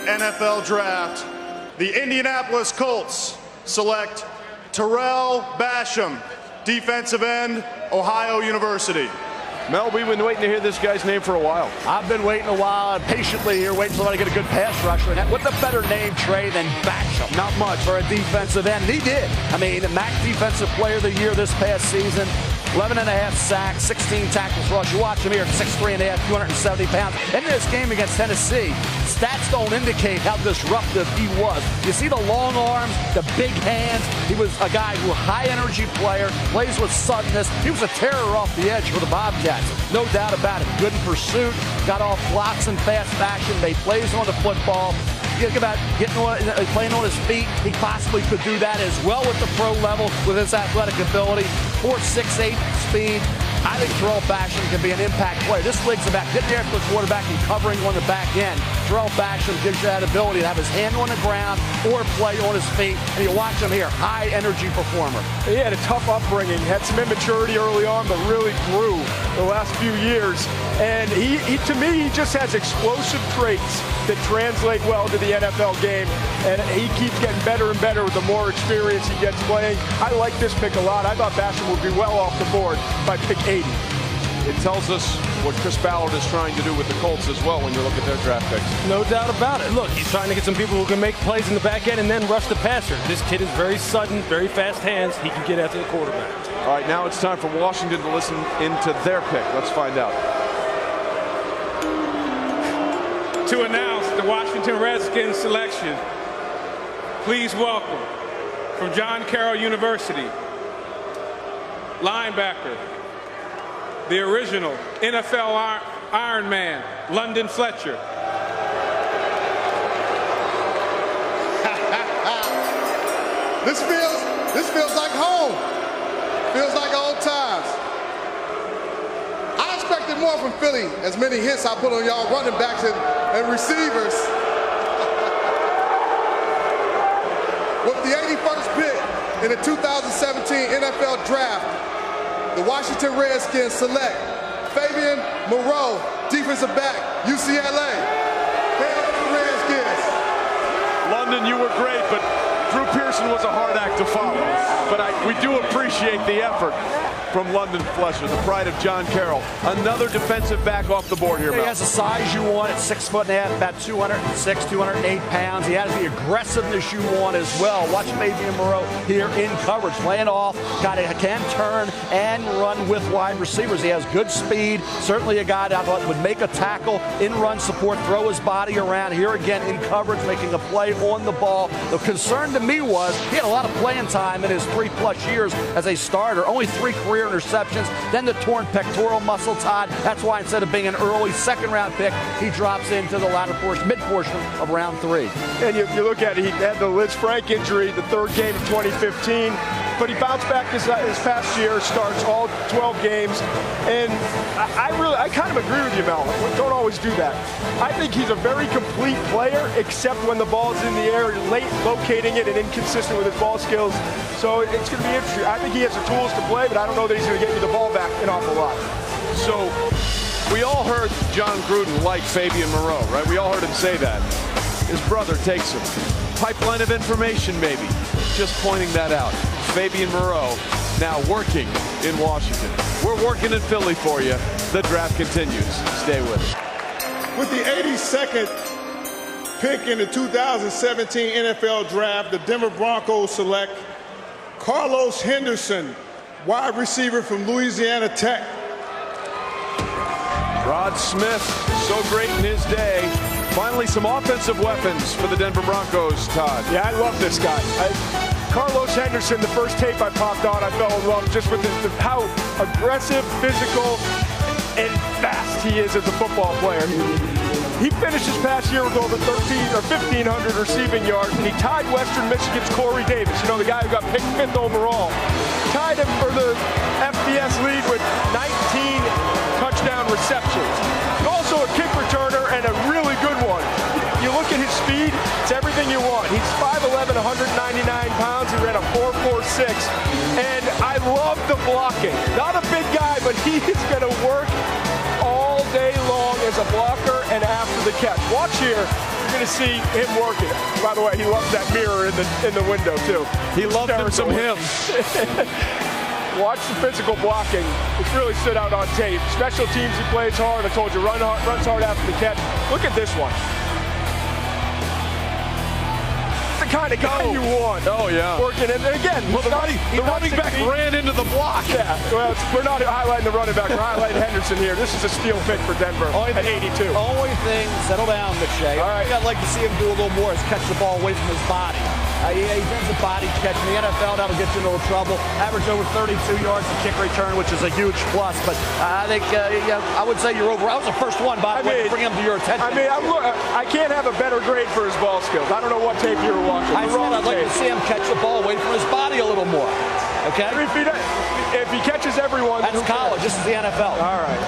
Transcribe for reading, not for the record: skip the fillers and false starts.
NFL Draft, the Indianapolis Colts select Tarell Basham, defensive end, Ohio University. Mel, we've been waiting to hear this guy's name for a while. I've been waiting a while, patiently here, waiting for somebody to get a good pass rusher. And what's a better name, Trey, than Basham? Not much for a defensive end. And he did. I mean, the MAC Defensive Player of the Year this past season. 11.5 sacks, 16 tackles rush. You watch him here at 6'3.5", 270 pounds. In this game against Tennessee, stats don't indicate how disruptive he was. You see the long arms, the big hands. He was a guy who was a high-energy player, plays with suddenness. He was a terror off the edge for the Bobcats. No doubt about it. Good in pursuit, got off blocks in fast fashion. They plays on the football. Think about playing on his feet. He possibly could do that as well at the pro level with his athletic ability. 4.68 speed. I think Tarell Basham can be an impact player. This league's about getting after the quarterback and covering on the back end. Tarell Basham gives you that ability to have his hand on the ground or play on his feet. And you watch him here, high-energy performer. He had a tough upbringing, had some immaturity early on, but really grew the last few years. And he to me, he just has explosive traits that translate well to the NFL game. And he keeps getting better and better with the more experience he gets playing. I like this pick a lot. I thought Basham would be well off the board by pick 80. It tells us what Chris Ballard is trying to do with the Colts as well when you look at their draft picks. No doubt about it. Look, he's trying to get some people who can make plays in the back end and then rush the passer. This kid is very sudden, very fast hands. He can get after the quarterback. All right, now it's time for Washington to listen into their pick. Let's find out. To announce the Washington Redskins selection, please welcome from John Carroll University, linebacker, the original NFL Iron Man, London Fletcher. This feels like home. Feels like old times. I expected more from Philly, as many hits I put on y'all running backs and receivers. With the 81st pick in the 2017 NFL Draft, the Washington Redskins select Fabian Moreau, defensive back, UCLA. Hail to the Redskins. London, you were great, but Drew Pearson was a hard act to follow. But we do appreciate the effort from London Fletcher, the pride of John Carroll. Another defensive back off the board here, He Mel. has the size you want at 6'1.5", about 206, 208 pounds. He has the aggressiveness you want as well. Watch Fabian Moreau here in coverage, laying off, can turn and run with wide receivers. He has good speed, certainly a guy that would make a tackle in run support, throw his body around. Here again in coverage, making a play on the ball. The concern to me was he had a lot of playing time in his 3+ years as a starter, only 3 career interceptions, then the torn pectoral muscle, Todd. That's why instead of being an early second-round pick, he drops into the latter portion, mid-portion of round 3. And you look at it, he had the Liz Frank injury, the 3rd game of 2015, but he bounced back this past year, starts all 12 games, and I kind of agree with you, Mel. We don't always do that. I think he's a very complete player, except when the ball's in the air, late locating it and inconsistent with his ball skills. So it's going to be interesting. I think he has the tools to play, but I don't know that he's going to get you the ball back an awful lot. So we all heard John Gruden like Fabian Moreau, right? We all heard him say that. His brother takes him. Pipeline of information, maybe. Just pointing that out. Fabian Moreau now working in Washington. We're working in Philly for you. The draft continues. Stay with us. With the 82nd pick in the 2017 NFL Draft, the Denver Broncos select Carlos Henderson, wide receiver from Louisiana Tech. Rod Smith, so great in his day. Finally, some offensive weapons for the Denver Broncos, Todd. Yeah, I love this guy. Carlos Henderson, the first tape I popped on, I fell in love just with how aggressive, physical, and fast he is as a football player. He finished his past year with over 1,500 receiving yards, and he tied Western Michigan's Corey Davis, you know, the guy who got picked 5th overall. Tied him for the FBS league with 19 touchdown receptions. Also a kick returner and a really good one. You look at his speed, it's everything you want. He's 5'11", 199 pounds. He ran a 4.46, and I love the blocking. Not a big guy, but he is going to work all day long as a blocker and after the catch. Watch here. going to see him working. By the way, he loves that mirror in the window too. He loves him some hymns. Watch the physical blocking. It's really stood out on tape. Special teams, he plays hard. I told you, runs hard after the catch. Look at this one. The kind of guy you want. Oh, yeah. Working, and again, well, the running back ran into the block. Yeah, well, we're not highlighting the running back. We're highlighting Henderson here. This is a steal pick for Denver at 82. Only thing, settle down, McShay. All right. I'd like to see him do a little more is catch the ball away from his body. He does a body catch. In the NFL, that'll get you in a little trouble. Average over 32 yards a kick return, which is a huge plus. But I think, I would say you're over. I was the first one, by the way, to bring him to your attention. I mean, I can't have a better grade for his ball skills. I don't know what tape you were watching. I'd like to see him catch the ball away from his body a little more. Okay? If he catches everyone, that's college. This is the NFL. All right.